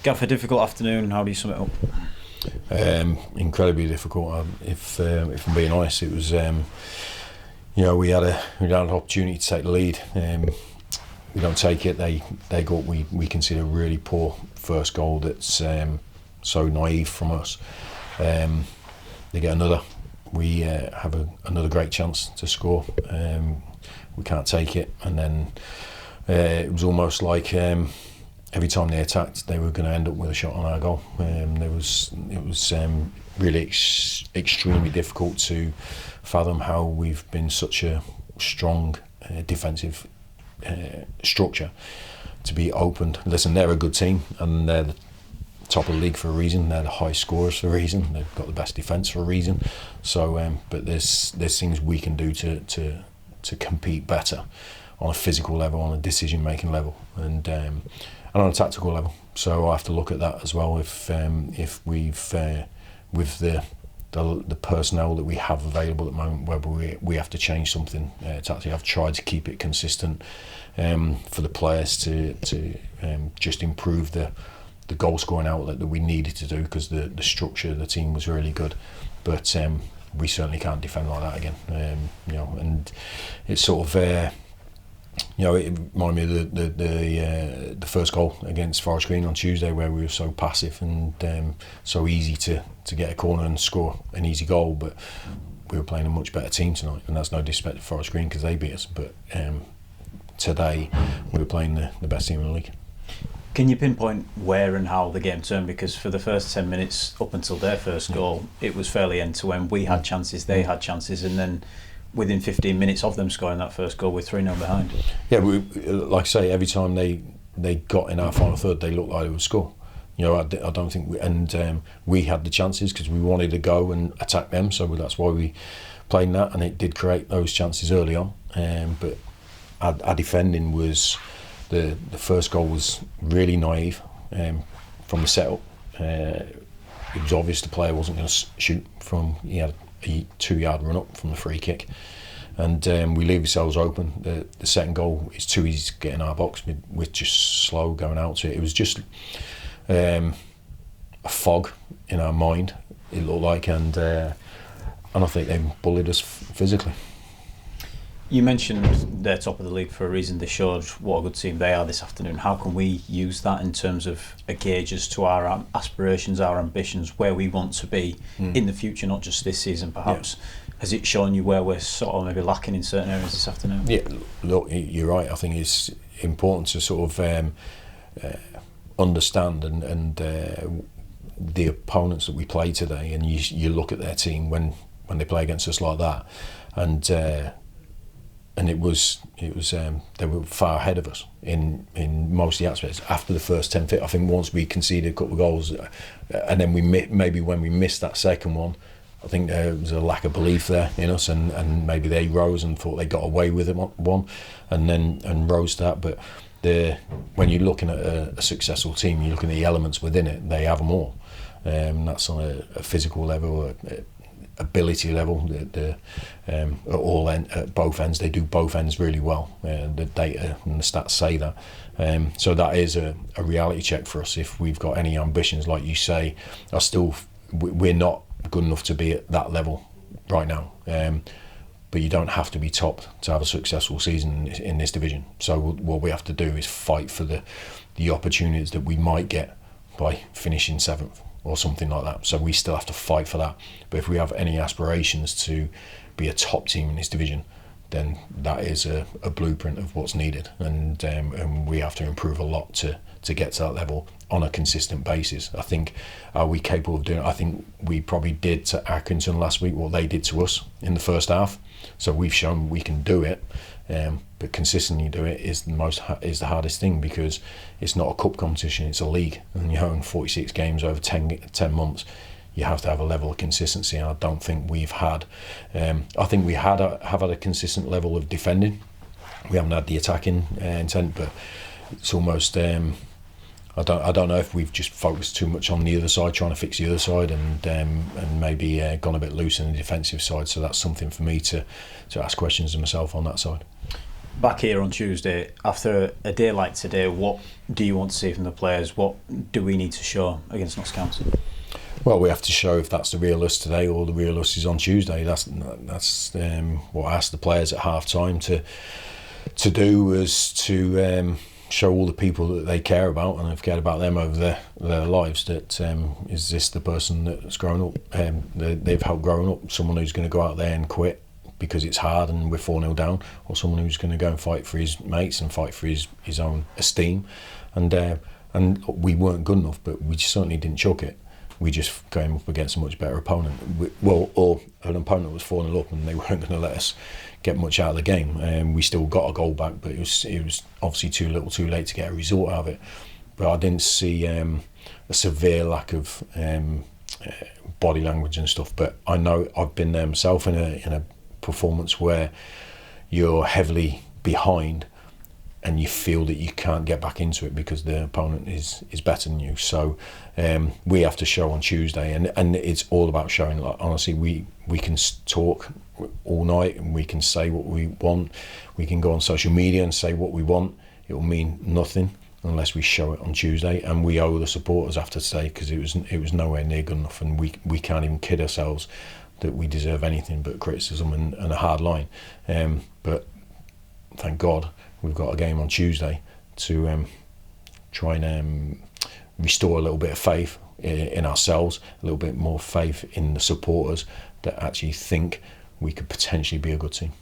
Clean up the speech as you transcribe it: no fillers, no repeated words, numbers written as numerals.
Gaff, a difficult afternoon. How do you sum it up? Incredibly difficult. If I'm being honest, it was. We had an opportunity to take the lead. We don't take it. They got we consider a really poor first goal. That's so naive from us. They get another. We have another great chance to score. We can't take it, and then it was almost like. Every time they attacked, they were going to end up with a shot on our goal. It was really extremely difficult to fathom how we've been such a strong defensive structure to be opened. Listen, they're a good team, and they're the top of the league for a reason. They're the high scorers for a reason. They've got the best defence for a reason. So, but there's things we can do to compete better on a physical level, on a decision-making level, and on a tactical level. So I have to look at that as well. If we've with the personnel that we have available at the moment, whether we have to change something tactically. I've tried to keep it consistent for the players to just improve the goal scoring outlet that we needed to do, because the structure of the team was really good, but we certainly can't defend like that again. And it's sort of. It reminded me of the first goal against Forest Green on Tuesday, where we were so passive and so easy to get a corner and score an easy goal, but we were playing a much better team tonight, and that's no disrespect to Forest Green because they beat us, but today we were playing the best team in the league. Can you pinpoint where and how the game turned? Because for the first 10 minutes up until their first goal, it was fairly end to end. We had chances, they had chances, and then within 15 minutes of them scoring that first goal, we're 3-0 behind. Yeah, like I say, every time they got in our final third, they looked like they would score. I don't think we had the chances because we wanted to go and attack them, so that's why we played that, and it did create those chances early on. But our defending was the first goal was really naive from the setup. It was obvious the player wasn't going to shoot from. He had a 2-yard run up from the free kick, and we leave ourselves open. The second goal is too easy to get in our box. We're just slow going out to it. It was just a fog in our mind, it looked like, and I think they bullied us physically. You mentioned they're top of the league for a reason. They showed what a good team they are this afternoon. How can we use that in terms of a gauge as to our aspirations, our ambitions, where we want to be in the future, not just this season perhaps? Yeah. Has it shown you where we're sort of maybe lacking in certain areas this afternoon? Yeah, look, you're right. I think it's important to sort of understand and the opponents that we play today, and you look at their team when they play against us like that, and it was they were far ahead of us in most of the aspects. After the first 10, I think once we conceded a couple of goals, and then maybe when we missed that second one, I think there was a lack of belief there in us, and maybe they rose and thought they got away with it one, and rose to that. But when you're looking at a successful team, you're looking at the elements within it. They have them all. That's on a physical level, ability level, at both ends. They do both ends really well. The data and the stats say that. So that is a reality check for us. If we've got any ambitions, like you say, we're not good enough to be at that level right now. But you don't have to be top to have a successful season in this division. So what we have to do is fight for the opportunities that we might get by finishing 7th or something like that. So we still have to fight for that. But if we have any aspirations to be a top team in this division, then that is a blueprint of what's needed, and we have to improve a lot to get to that level on a consistent basis. I think, are we capable of doing it? I think we probably did to Accrington last week what they did to us in the first half. So we've shown we can do it, but consistently do it is the hardest thing, because it's not a cup competition, it's a league, and you own 46 games over 10 months. You have to have a level of consistency, and I don't think we've had. I think we have had a consistent level of defending. We haven't had the attacking intent, but it's almost. I don't know if we've just focused too much on the other side, trying to fix the other side, and maybe gone a bit loose in the defensive side. So that's something for me to ask questions of myself on that side. back here on Tuesday, after a day like today, what do you want to see from the players? What do we need to show against Notts County? Well, we have to show if that's the real us today or the real us is on Tuesday. That's what I asked the players at half time to do, was to show all the people that they care about and have cared about them over their lives that is this the person that's grown up, they've helped growing up, someone who's going to go out there and quit because it's hard and we're 4-0 down, or someone who's going to go and fight for his mates and fight for his own esteem. And we weren't good enough, but we certainly didn't chuck it. We just came up against a much better opponent. Or an opponent was 4-0 up and they weren't going to let us get much out of the game. We still got a goal back, but it was obviously too little too late to get a result out of it. But I didn't see a severe lack of body language and stuff. But I know I've been there myself in a performance where you're heavily behind and you feel that you can't get back into it because the opponent is better than you. So we have to show on Tuesday, and it's all about showing. Like, honestly, we can talk all night and we can say what we want. We can go on social media and say what we want. It will mean nothing unless we show it on Tuesday, and we owe the supporters after today, because it was nowhere near good enough, and we can't even kid ourselves that we deserve anything but criticism and a hard line. But thank God we've got a game on Tuesday to try and restore a little bit of faith in ourselves, a little bit more faith in the supporters that actually think we could potentially be a good team.